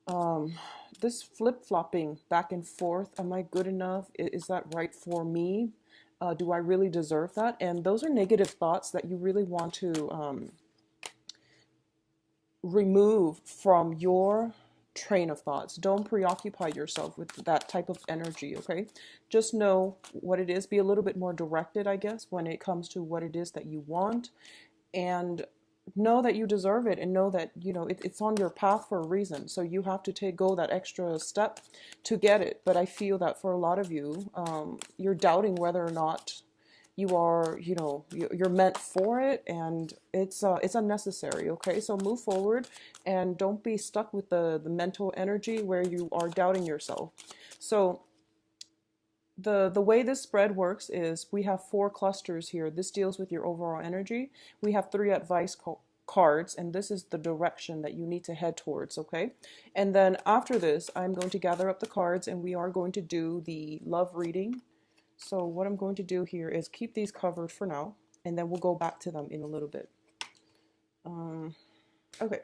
Um, this flip-flopping back and forth, am I good enough? Is that right for me? Do I really deserve that? And those are negative thoughts that you really want to remove from your train of thoughts. Don't preoccupy yourself with that type of energy, okay? Just know what it is. Be a little bit more directed, I guess, when it comes to what it is that you want. And know that you deserve it, and know that, it's on your path for a reason. So you have to go that extra step to get it. But I feel that for a lot of you, you're doubting whether or not you are, you're meant for it, and it's unnecessary. Okay, so move forward and don't be stuck with the mental energy where you are doubting yourself. So the way this spread works is we have four clusters here. This deals with your overall energy. We have three advice cards, and this is the direction that you need to head towards. Okay, and then after this I'm going to gather up the cards and we are going to do the love reading. So what I'm going to do here is keep these covered for now, and then we'll go back to them in a little bit. Um, okay.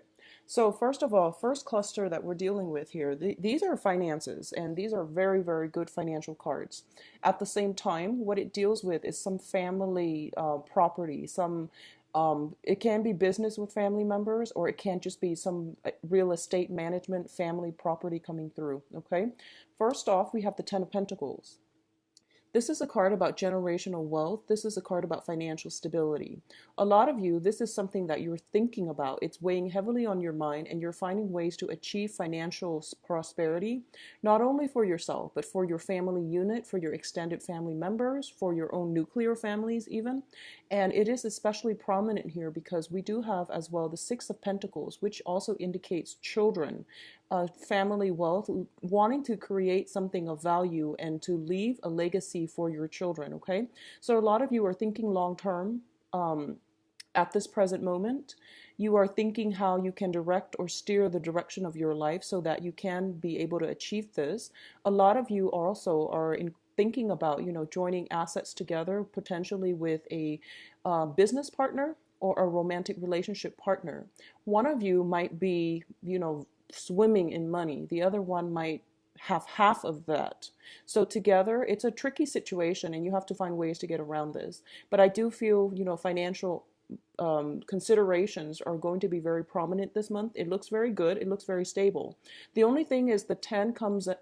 So first of all, first cluster that we're dealing with here, these are finances, and these are very, very good financial cards. At the same time, what it deals with is some family property, it can be business with family members, or it can just be some real estate management, family property coming through, okay? First off, we have the Ten of Pentacles. This is a card about generational wealth. This is a card about financial stability. A lot of you, this is something that you're thinking about. It's weighing heavily on your mind, and you're finding ways to achieve financial prosperity, not only for yourself, but for your family unit, for your extended family members, for your own nuclear families even. And it is especially prominent here because we do have as well the Six of Pentacles, which also indicates children, family wealth, wanting to create something of value and to leave a legacy for your children. Okay, so a lot of you are thinking long term. At this present moment, you are thinking how you can direct or steer the direction of your life so that you can be able to achieve this. A lot of you also are thinking about, joining assets together, potentially with a business partner or a romantic relationship partner. One of you might be, swimming in money. The other one might have half of that. So together, it's a tricky situation, and you have to find ways to get around this. But I do feel, financial considerations are going to be very prominent this month. It looks very good. It looks very stable. The only thing is the 10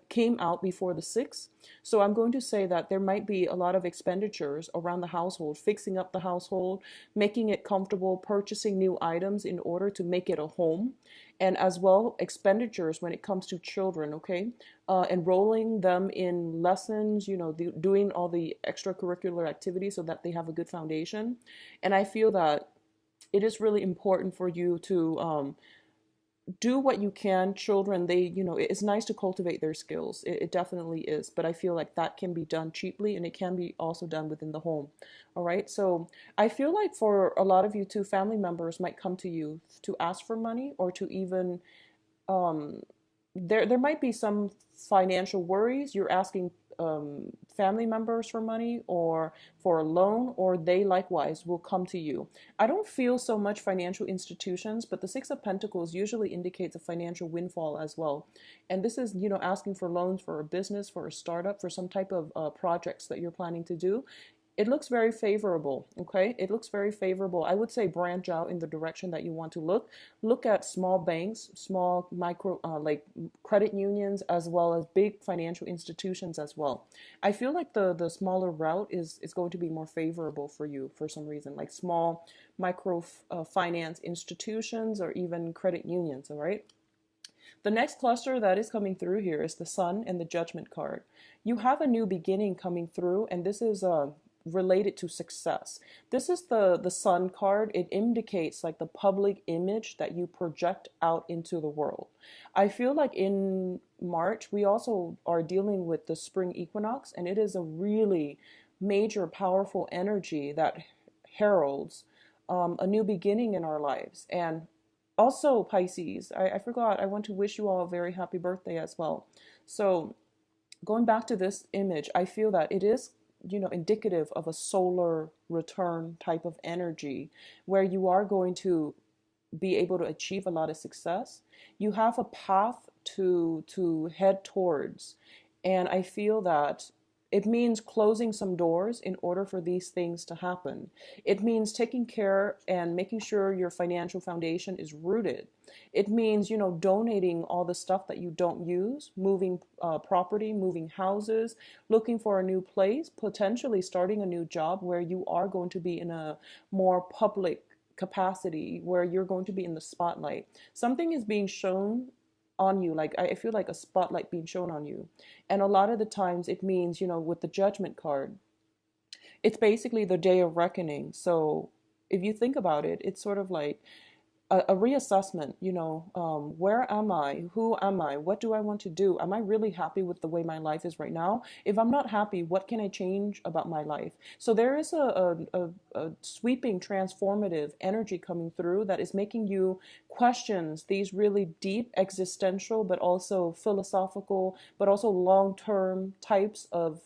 came out before the 6. So I'm going to say that there might be a lot of expenditures around the household, fixing up the household, making it comfortable, purchasing new items in order to make it a home, and as well expenditures when it comes to children, okay? Enrolling them in lessons, doing all the extracurricular activities so that they have a good foundation. And I feel that it is really important for you to do what you can. Children, it's nice to cultivate their skills. It definitely is. But I feel like that can be done cheaply, and it can be also done within the home. All right. So I feel like for a lot of you too, family members might come to you to ask for money, or to even um, there might be some financial worries. You're asking family members for money or for a loan, or they likewise will come to you. I don't feel so much financial institutions, but the Six of Pentacles usually indicates a financial windfall as well. And this is, asking for loans for a business, for a startup, for some type of projects that you're planning to do. It looks very favorable. Okay, it looks very favorable. I would say branch out in the direction that you want to look at small banks, small micro like credit unions, as well as big financial institutions as well. I feel like the smaller route is going to be more favorable for you for some reason, like small micro finance institutions or even credit unions. All right. The next cluster that is coming through here is the Sun and the Judgment card. You have a new beginning coming through, and this is related to success. This is the Sun card. It indicates like the public image that you project out into the world. I feel like in March, we also are dealing with the spring equinox, and it is a really major, powerful energy that heralds a new beginning in our lives. And also, Pisces, I forgot, I want to wish you all a very happy birthday as well. So, going back to this image, I feel that it is, indicative of a solar return type of energy where you are going to be able to achieve a lot of success. You have a path to head towards. And I feel that it means closing some doors in order for these things to happen. It means taking care and making sure your financial foundation is rooted. It means, donating all the stuff that you don't use, moving property, moving houses, looking for a new place, potentially starting a new job where you are going to be in a more public capacity, where you're going to be in the spotlight. Something is being shown on you. Like, I feel like a spotlight being shown on you. And a lot of the times it means, with the Judgment card, it's basically the day of reckoning. So if you think about it, it's sort of like a reassessment, where am I? Who am I? What do I want to do? Am I really happy with the way my life is right now? If I'm not happy, what can I change about my life? So there is a sweeping, transformative energy coming through that is making you questions these really deep, existential, but also philosophical, but also long-term types of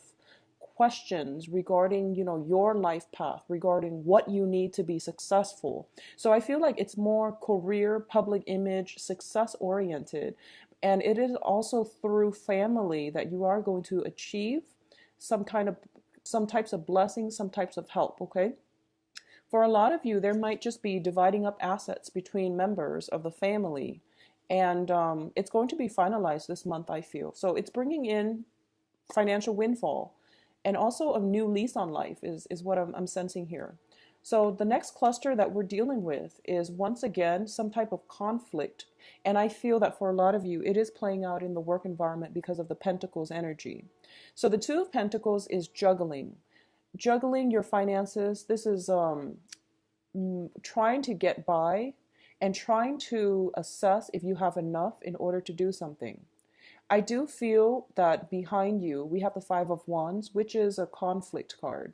questions regarding your life path, regarding what you need to be successful. So I feel like it's more career, public image, success oriented, and it is also through family that you are going to achieve some kind of some types of blessings, some types of help. Okay, for a lot of you there might just be dividing up assets between members of the family, and it's going to be finalized this month, I feel. So it's bringing in financial windfall and also a new lease on life is what I'm sensing here. So the next cluster that we're dealing with is once again some type of conflict. And I feel that for a lot of you, it is playing out in the work environment because of the Pentacles energy. So the Two of Pentacles is juggling. Juggling your finances. This is trying to get by and trying to assess if you have enough in order to do something. I do feel that behind you, we have the Five of Wands, which is a conflict card.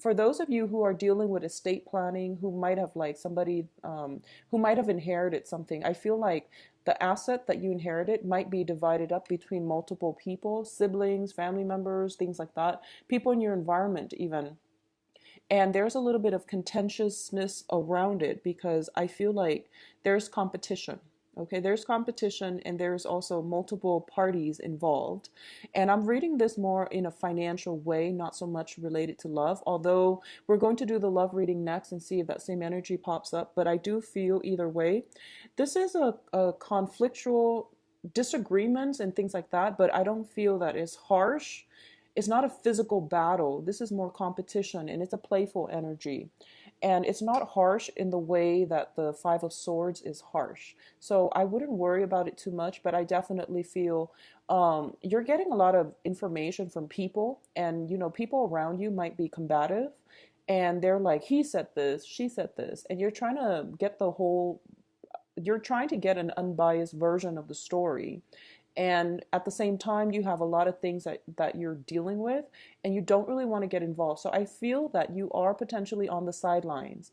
For those of you who are dealing with estate planning, who might have like somebody who might have inherited something, I feel like the asset that you inherited might be divided up between multiple people, siblings, family members, things like that, people in your environment even. And there's a little bit of contentiousness around it because I feel like there's competition. Okay, there's competition and there's also multiple parties involved. And I'm reading this more in a financial way, not so much related to love, although we're going to do the love reading next and see if that same energy pops up. But I do feel either way, this is a conflictual disagreements and things like that, but I don't feel that it's harsh. It's not a physical battle. This is more competition and it's a playful energy. And it's not harsh in the way that the Five of Swords is harsh. So I wouldn't worry about it too much, but I definitely feel you're getting a lot of information from people, and people around you might be combative, and they're like, he said this, she said this, and you're trying to get an unbiased version of the story. And at the same time, you have a lot of things that you're dealing with, and you don't really want to get involved. So I feel that you are potentially on the sidelines.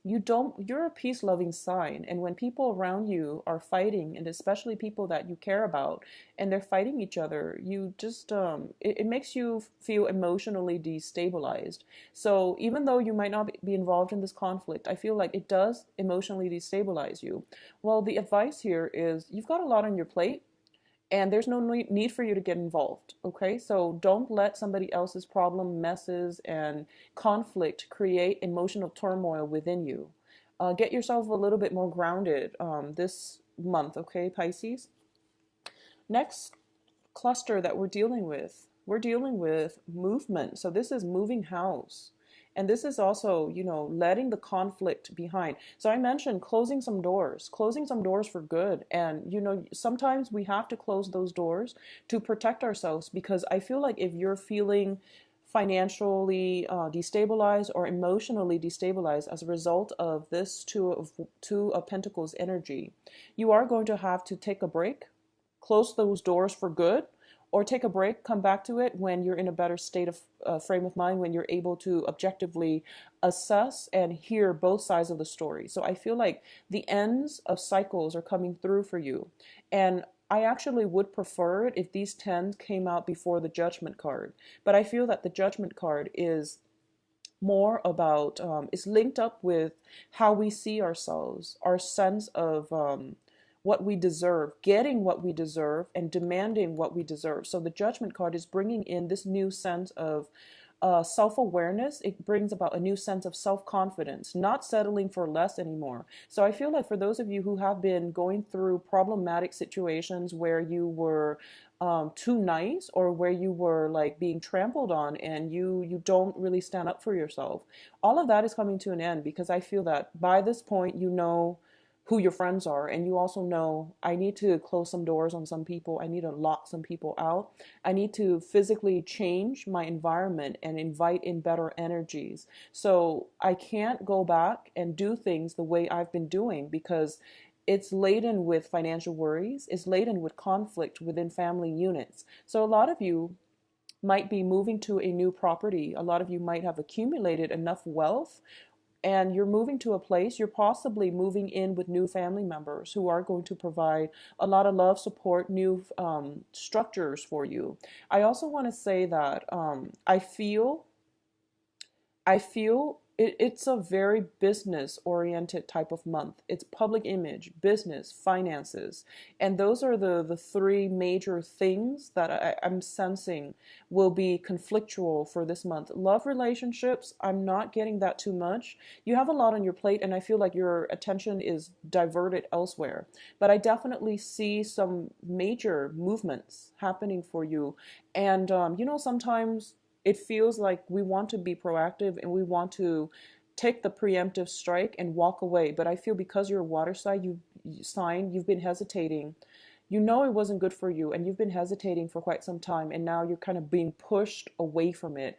You're a peace loving sign, and when people around you are fighting, and especially people that you care about, and they're fighting each other, you just it makes you feel emotionally destabilized. So even though you might not be involved in this conflict, I feel like it does emotionally destabilize you. Well, the advice here is you've got a lot on your plate, and there's no need for you to get involved. Okay, so don't let somebody else's problem, messes, and conflict create emotional turmoil within you. Get yourself a little bit more grounded this month. Okay, Pisces. Next cluster that we're dealing with movement. So this is moving house. And this is also, letting the conflict behind. So I mentioned closing some doors for good. And, sometimes we have to close those doors to protect ourselves, because I feel like if you're feeling financially destabilized or emotionally destabilized as a result of this two of Pentacles energy, you are going to have to take a break, close those doors for good, or take a break, come back to it when you're in a better state of frame of mind, when you're able to objectively assess and hear both sides of the story. So I feel like the ends of cycles are coming through for you. And I actually would prefer it if these 10 came out before the Judgment card. But I feel that the Judgment card is more about, it's linked up with how we see ourselves, our sense of what we deserve, getting what we deserve, and demanding what we deserve. So the Judgment card is bringing in this new sense of self-awareness. It brings about a new sense of self-confidence, not settling for less anymore. So I feel like for those of you who have been going through problematic situations where you were too nice, or where you were like being trampled on, and you don't really stand up for yourself, all of that is coming to an end, because I feel that by this point you know who your friends are, and you also know, I need to close some doors on some people, I need to lock some people out, I need to physically change my environment and invite in better energies. So I can't go back and do things the way I've been doing, because it's laden with financial worries, it's laden with conflict within family units. So a lot of you might be moving to a new property. A lot of you might have accumulated enough wealth, and you're moving to a place, you're possibly moving in with new family members who are going to provide a lot of love, support, new structures for you. I also want to say that it's a very business oriented type of month. It's public image, business, finances. And those are the three major things that I'm sensing will be conflictual for this month. Love relationships, I'm not getting that too much. You have a lot on your plate, and I feel like your attention is diverted elsewhere. But I definitely see some major movements happening for you. And, sometimes it feels like we want to be proactive and we want to take the preemptive strike and walk away. But I feel because you're a water sign, you've been hesitating. You know it wasn't good for you, and you've been hesitating for quite some time, and now you're kind of being pushed away from it,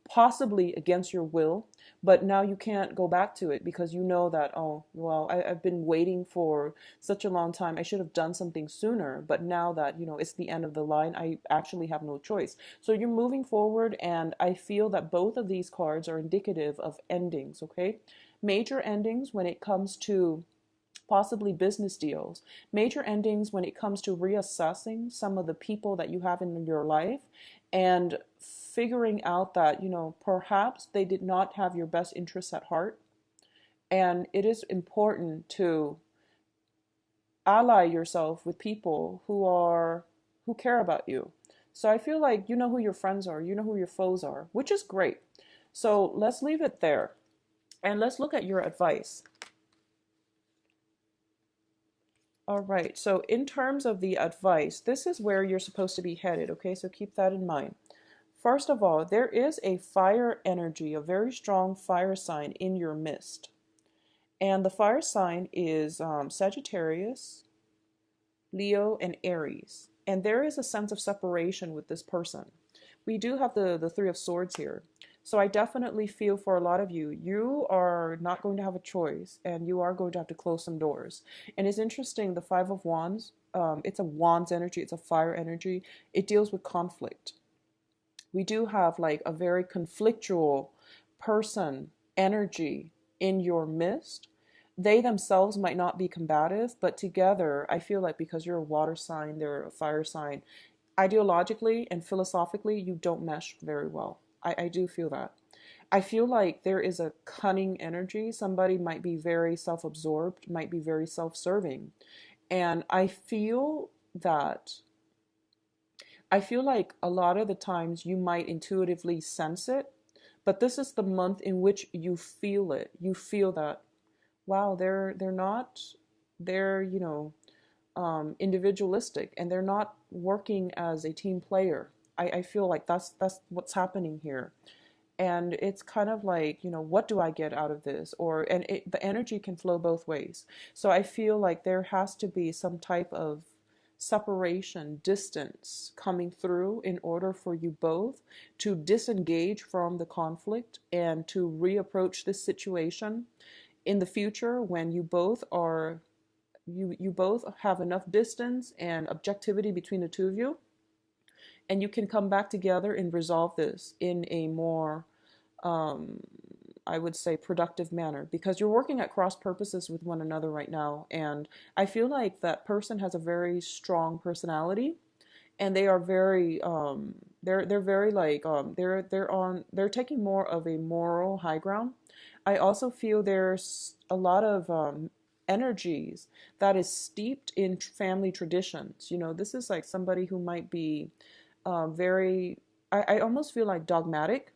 possibly against your will. But now you can't go back to it, because you know that, oh, well, I've been waiting for such a long time. I should have done something sooner. But now that, it's the end of the line, I actually have no choice. So you're moving forward, and I feel that both of these cards are indicative of endings, okay? Major endings when it comes to possibly business deals, major endings when it comes to reassessing some of the people that you have in your life, and figuring out that, perhaps they did not have your best interests at heart. And it is important to ally yourself with people who care about you. So I feel like you know who your friends are, you know who your foes are, which is great. So let's leave it there, and let's look at your advice. All right, so in terms of the advice, this is where you're supposed to be headed, okay? So keep that in mind. First of all, there is a fire energy, a very strong fire sign in your midst. And the fire sign is Sagittarius, Leo, and Aries. And there is a sense of separation with this person. We do have the Three of Swords here. So I definitely feel for a lot of you, you are not going to have a choice, and you are going to have to close some doors. And it's interesting, the Five of Wands, it's a Wands energy, it's a fire energy. It deals with conflict. We do have like a very conflictual person energy in your midst. They themselves might not be combative, but together, I feel like because you're a water sign, they're a fire sign, ideologically and philosophically, you don't mesh very well. I do feel that. I feel like there is a cunning energy. Somebody might be very self-absorbed, might be very self-serving. And that I feel like a lot of the times you might intuitively sense it, but this is the month in which you feel it. You feel that, wow, they're not, they're, individualistic, and they're not working as a team player. I feel like that's what's happening here. And it's kind of like, what do I get out of this? The energy can flow both ways. So I feel like there has to be some type of separation, distance coming through in order for you both to disengage from the conflict and to reapproach this situation in the future, when you both have enough distance and objectivity between the two of you, and you can come back together and resolve this in a more I would say productive manner, because you're working at cross purposes with one another right now. And I feel like that person has a very strong personality, and they are very they're very like they're taking more of a moral high ground. I also feel there's a lot of energies that is steeped in family traditions. You know, this is like somebody who might be very, I almost feel like dogmatic.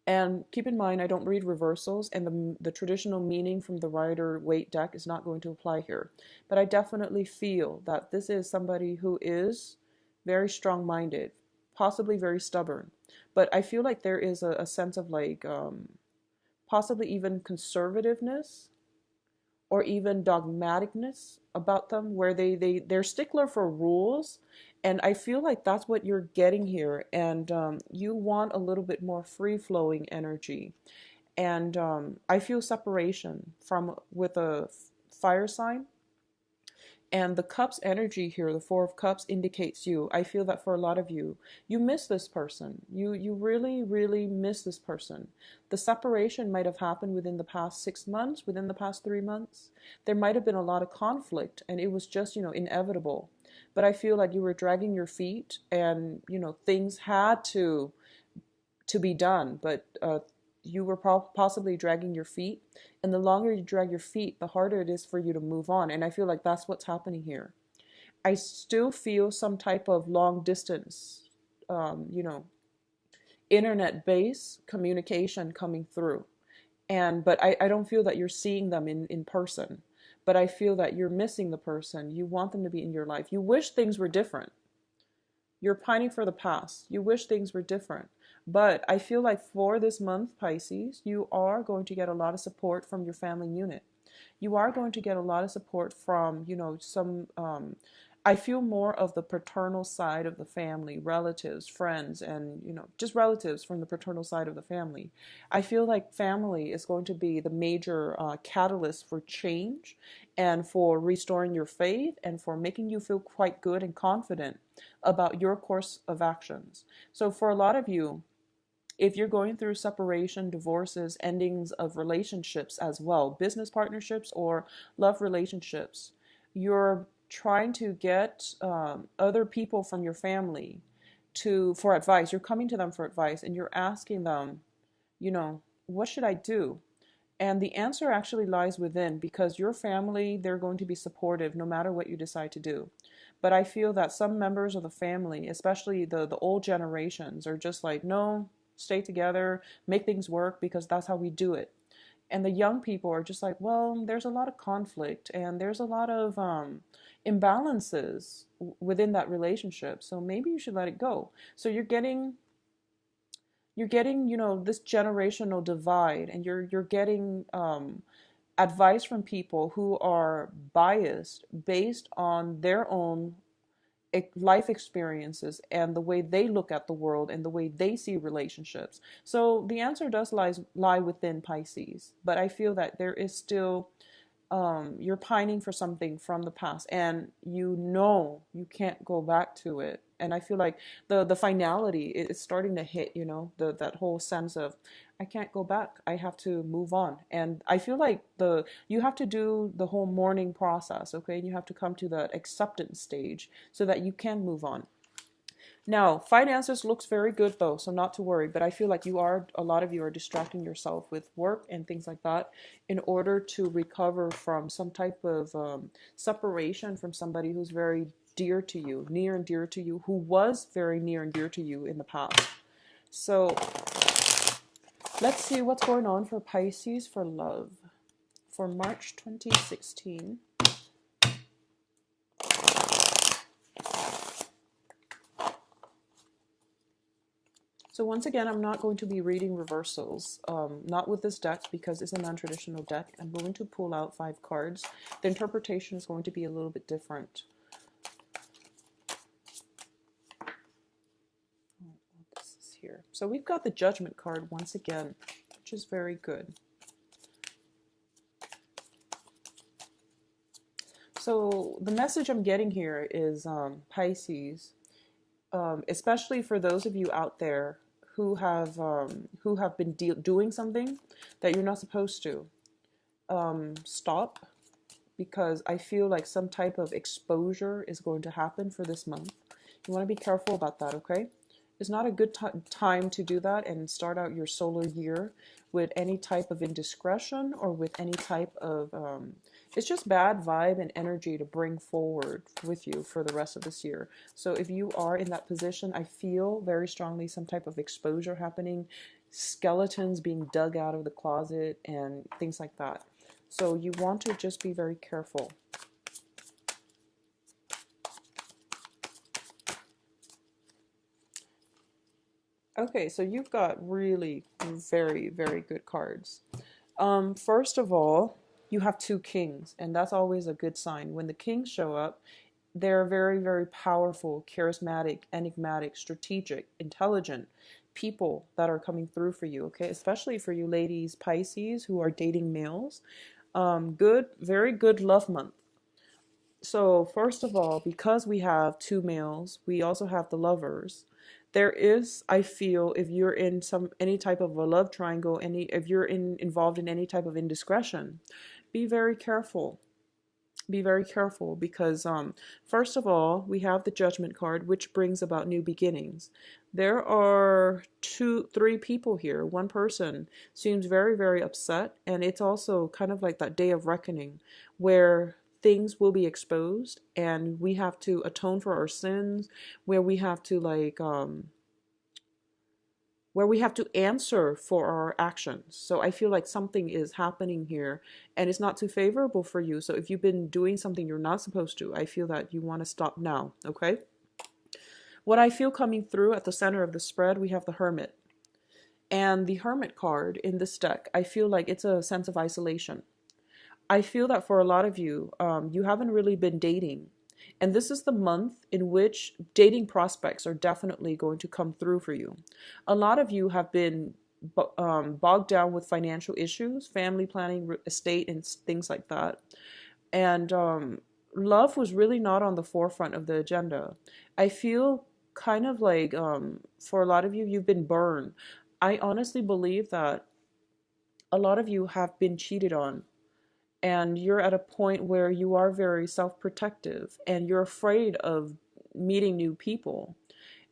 And keep in mind, I don't read reversals, and the traditional meaning from the Rider-Waite deck is not going to apply here. But I definitely feel that this is somebody who is very strong-minded, possibly very stubborn. But I feel like there is a sense of like possibly even conservativeness or even dogmaticness about them, where they're stickler for rules. And I feel like that's what you're getting here. And you want a little bit more free-flowing energy. And I feel separation from with a fire sign. And the cups energy here, the Four of Cups, indicates you. I feel that for a lot of you, you miss this person. You really, really miss this person. The separation might have happened within the past 6 months, within the past 3 months. There might have been a lot of conflict, and it was just, inevitable. But I feel like you were dragging your feet, and, things had to be done. But you were possibly dragging your feet, and the longer you drag your feet, the harder it is for you to move on. And I feel like that's what's happening here. I still feel some type of long distance, internet based communication coming through. But I don't feel that you're seeing them in person. But I feel that you're missing the person. You want them to be in your life. You wish things were different. You're pining for the past. You wish things were different. But I feel like for this month, Pisces, you are going to get a lot of support from your family unit. You are going to get a lot of support from, some, I feel more of the paternal side of the family, relatives, friends, and, just relatives from the paternal side of the family. I feel like family is going to be the major catalyst for change and for restoring your faith and for making you feel quite good and confident about your course of actions. So for a lot of you, if you're going through separation, divorces, endings of relationships as well, business partnerships or love relationships, you're trying to get other people from your family for advice. You're coming to them for advice, and you're asking them, what should I do? And the answer actually lies within, because your family, they're going to be supportive no matter what you decide to do. But I feel that some members of the family, especially the old generations, are just like, no, stay together, make things work, because that's how we do it. And the young people are just like, well, there's a lot of conflict and there's a lot of imbalances within that relationship. So maybe you should let it go. So you're getting, this generational divide, and you're getting advice from people who are biased based on their own life experiences and the way they look at the world and the way they see relationships. So the answer does lie within, Pisces, but I feel that there is still you're pining for something from the past, and you can't go back to it. And I feel like the finality is starting to hit, that whole sense of, I can't go back, I have to move on. And I feel like you have to do the whole mourning process, okay? And you have to come to that acceptance stage so that you can move on. Now, finances looks very good though, so not to worry, but I feel like a lot of you are distracting yourself with work and things like that in order to recover from some type of separation from somebody who's very dear to you, near and dear to you, who was very near and dear to you in the past. So let's see what's going on for Pisces for love for March 2016. So once again, I'm not going to be reading reversals, not with this deck because it's a non-traditional deck. I'm going to pull out 5 cards. The interpretation is going to be a little bit different. This is here. So we've got the Judgment card once again, which is very good. So the message I'm getting here is Pisces, especially for those of you out there who have been doing something that you're not supposed to. Stop, because I feel like some type of exposure is going to happen for this month. You want to be careful about that, okay? it's not a good time to do that and start out your solar year with any type of indiscretion or with any type of it's just bad vibe and energy to bring forward with you for the rest of this year. So if you are in that position, I feel very strongly some type of exposure happening, skeletons being dug out of the closet and things like that. So you want to just be very careful. Okay, so you've got really very, very good cards. First of all, you have two kings, and that's always a good sign. When the kings show up, they're very, very powerful, charismatic, enigmatic, strategic, intelligent people that are coming through for you, okay? Especially for you ladies, Pisces, who are dating males. Good, very good love month. So first of all, because we have two males, we also have the lovers. There is, I feel, if you're in any type of a love triangle, if you're involved in any type of indiscretion, be very careful. Be very careful because first of all, we have the Judgment card, which brings about new beginnings. There are three people here. One person seems very, very upset, and it's also kind of like that day of reckoning where things will be exposed and we have to atone for our sins, where we have to answer for our actions. So I feel like something is happening here and it's not too favorable for you. So if you've been doing something you're not supposed to, I feel that you want to stop now, okay? What I feel coming through at the center of the spread, we have the Hermit. And the Hermit card in this deck, I feel like it's a sense of isolation. I feel that for a lot of you, you haven't really been dating. And this is the month in which dating prospects are definitely going to come through for you. A lot of you have been bogged down with financial issues, family planning, estate, and things like that. And love was really not on the forefront of the agenda. I feel kind of like for a lot of you, you've been burned. I honestly believe that a lot of you have been cheated on and you're at a point where you are very self-protective and you're afraid of meeting new people.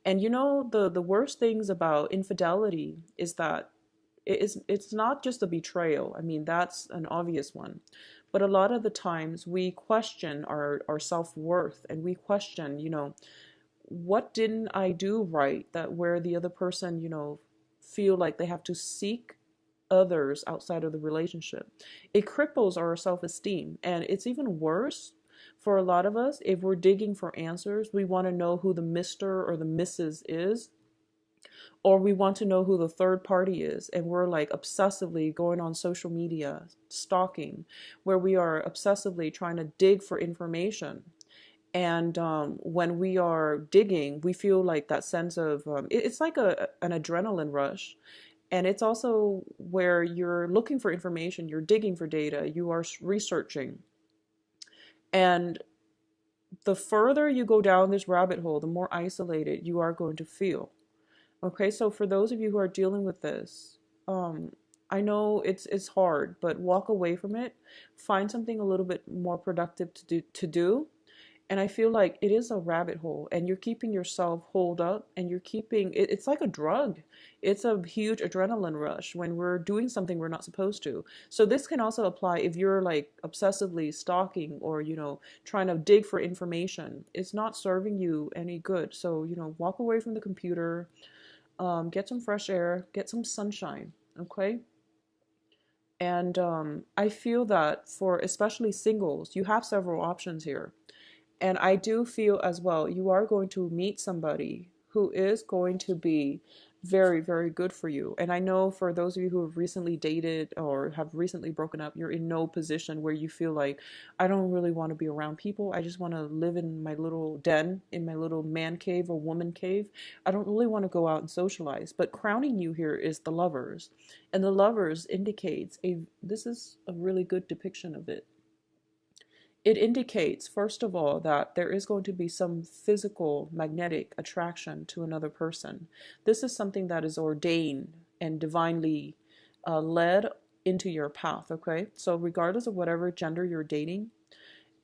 And you know, the worst things about infidelity is that it's not just a betrayal. I mean, that's an obvious one. But a lot of the times we question our self-worth and we question, what didn't I do right that where the other person, feel like they have to seek others outside of the relationship. It cripples our self-esteem. And it's even worse for a lot of us if we're digging for answers. We want to know who the Mr. or the Mrs. is, or we want to know who the third party is. And we're like obsessively going on social media, stalking, where we are obsessively trying to dig for information. And when we are digging, we feel like that sense of, it's like an adrenaline rush. And it's also where you're looking for information, you're digging for data, you are researching. And the further you go down this rabbit hole, the more isolated you are going to feel. Okay, so for those of you who are dealing with this, I know it's hard, but walk away from it. Find something a little bit more productive to do. And I feel like it is a rabbit hole and you're keeping yourself holed up and you're keeping it's like a drug. It's a huge adrenaline rush when we're doing something we're not supposed to. So this can also apply if you're like obsessively stalking or, trying to dig for information. It's not serving you any good. So, walk away from the computer, get some fresh air, get some sunshine. Okay. And I feel that for especially singles, you have several options here. And I do feel as well, you are going to meet somebody who is going to be very, very good for you. And I know for those of you who have recently dated or have recently broken up, you're in no position where you feel like, I don't really want to be around people. I just want to live in my little den, in my little man cave or woman cave. I don't really want to go out and socialize. But crowning you here is the lovers. And the lovers indicates this is a really good depiction of it. It indicates, first of all, that there is going to be some physical magnetic attraction to another person. This is something that is ordained and divinely led into your path, okay? So regardless of whatever gender you're dating,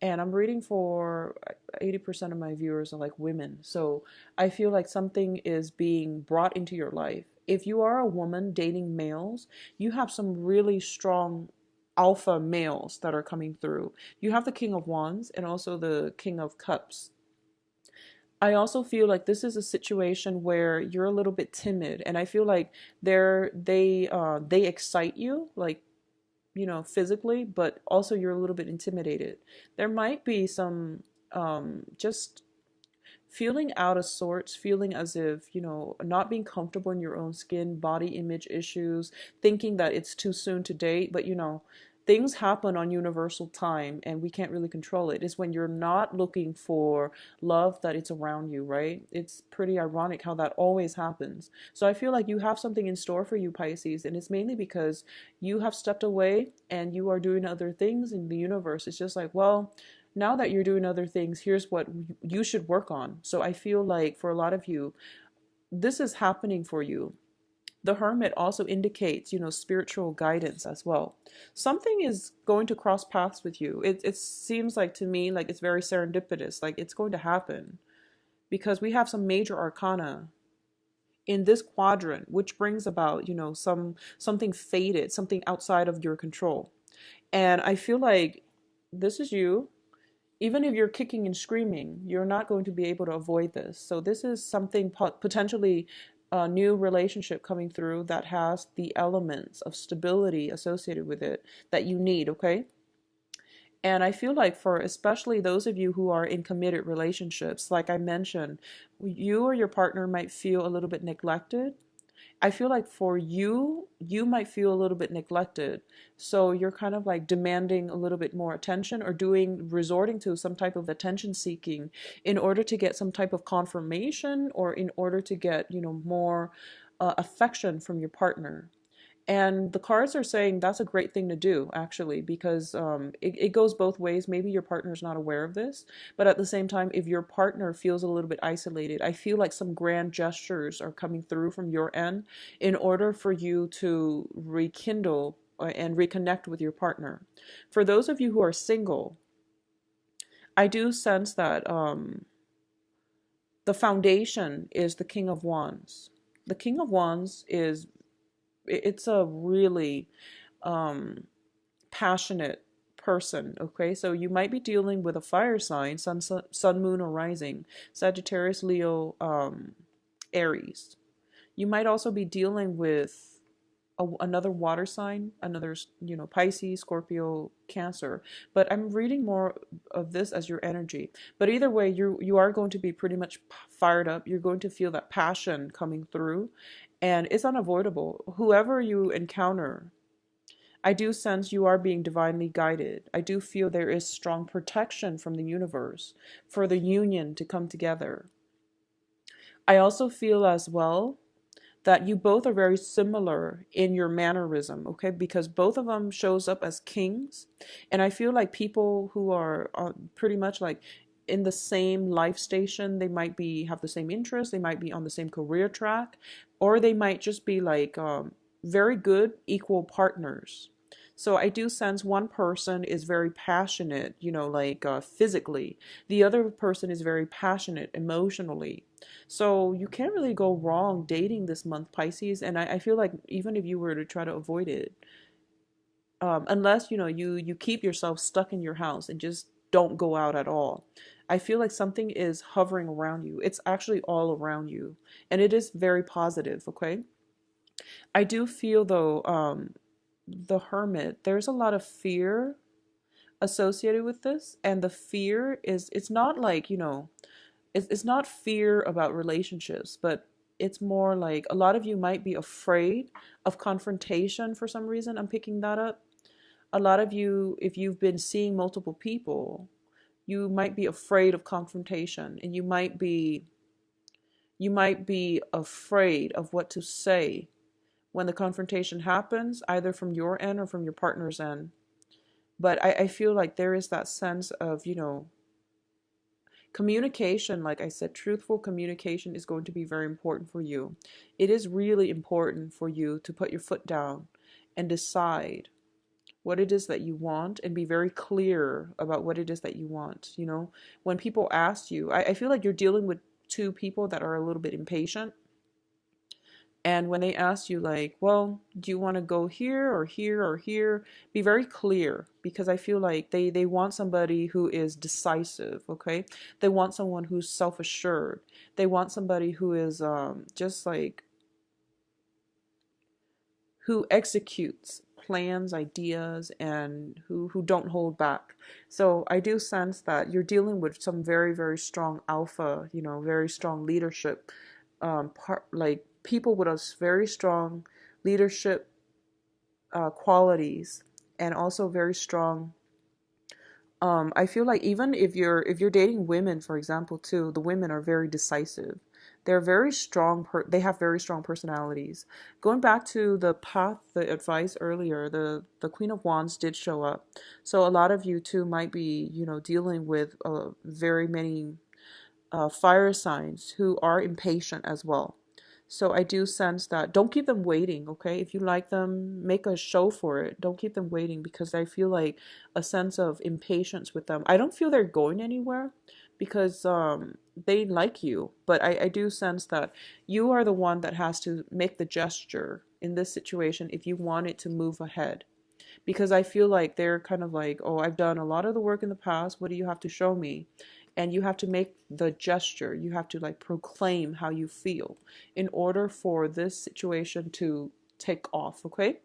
And I'm reading for 80% of my viewers are like women. So I feel like something is being brought into your life. If you are a woman dating males, you have some really strong alpha males that are coming through. You have the King of Wands and also the King of Cups. I also feel like this is a situation where you're a little bit timid, and I feel like they excite you, like, physically, but also you're a little bit intimidated. There might be some just feeling out of sorts, feeling as if, not being comfortable in your own skin, body image issues, thinking that it's too soon to date, but things happen on universal time and we can't really control it. It's when you're not looking for love that it's around you, right? It's pretty ironic how that always happens. So I feel like you have something in store for you, Pisces, and it's mainly because you have stepped away and you are doing other things in the universe. It's just like, well, now that you're doing other things, here's what you should work on. So I feel like for a lot of you, this is happening for you. The Hermit also indicates, spiritual guidance as well. Something is going to cross paths with you. It seems like to me like it's very serendipitous, like it's going to happen because we have some major arcana in this quadrant, which brings about, something fated, something outside of your control. And I feel like this is you. Even if you're kicking and screaming, you're not going to be able to avoid this. So this is something potentially a new relationship coming through that has the elements of stability associated with it that you need, okay? And I feel like for especially those of you who are in committed relationships, like I mentioned, you or your partner might feel a little bit neglected. I feel like for you, you might feel a little bit neglected. So you're kind of like demanding a little bit more attention or resorting to some type of attention seeking in order to get some type of confirmation or in order to get, more affection from your partner. And the cards are saying that's a great thing to do, actually, because it goes both ways. Maybe your partner's not aware of this, but at the same time, if your partner feels a little bit isolated, I feel like some grand gestures are coming through from your end in order for you to rekindle and reconnect with your partner. For those of you who are single, I do sense that the foundation is the King of Wands. The King of Wands it's a really passionate person. Okay, so you might be dealing with a fire sign, sun, moon, or rising, Sagittarius, Leo, Aries. You might also be dealing with another water sign, another, Pisces, Scorpio, Cancer. But I'm reading more of this as your energy. But either way, you are going to be pretty much fired up. You're going to feel that passion coming through, and it's unavoidable. Whoever you encounter, I do sense you are being divinely guided. I do feel there is strong protection from the universe for the union to come together. I also feel as well that you both are very similar in your mannerism, okay? Because both of them shows up as kings. And I feel like people who are pretty much like in the same life station, they might have the same interests, they might be on the same career track, or they might just be like very good equal partners. So I do sense one person is very passionate, like physically. The other person is very passionate emotionally. So you can't really go wrong dating this month, Pisces. And I feel like even if you were to try to avoid it, unless you keep yourself stuck in your house and just don't go out at all, I feel like something is hovering around you. It's actually all around you, and it is very positive. Okay, I do feel though, the Hermit, there's a lot of fear associated with this, and the fear is, it's not like, it's not fear about relationships, but it's more like a lot of you might be afraid of confrontation for some reason. I'm picking that up. A lot of you, if you've been seeing multiple people, you might be afraid of confrontation, and you might be afraid of what to say when the confrontation happens, either from your end or from your partner's end. But I feel like there is that sense of, communication. Like I said, truthful communication is going to be very important for you. It is really important for you to put your foot down and decide what it is that you want and be very clear about what it is that you want. You know, when people ask you, I feel like you're dealing with two people that are a little bit impatient. And when they ask you, like, well, do you want to go here or here or here? Be very clear, because I feel like they want somebody who is decisive, okay? They want someone who's self-assured. They want somebody who is just like, who executes plans, ideas, and who don't hold back. So I do sense that you're dealing with some very, very strong alpha, you know, very strong leadership, like people with us very strong leadership qualities, and also very strong. I feel like even if you're dating women, for example, too, the women are very decisive. They're very strong. They have very strong personalities. Going back to the path, the advice earlier, the Queen of Wands did show up. So a lot of you too might be, you know, dealing with very many fire signs who are impatient as well. So I do sense that don't keep them waiting, okay? If you like them, make a show for it. Don't keep them waiting, because I feel like a sense of impatience with them. I don't feel they're going anywhere, because they like you, but I do sense that you are the one that has to make the gesture in this situation if you want it to move ahead. Because I feel like they're kind of like, oh, I've done a lot of the work in the past. What do you have to show me? And you have to make the gesture. You have to like proclaim how you feel in order for this situation to take off, okay?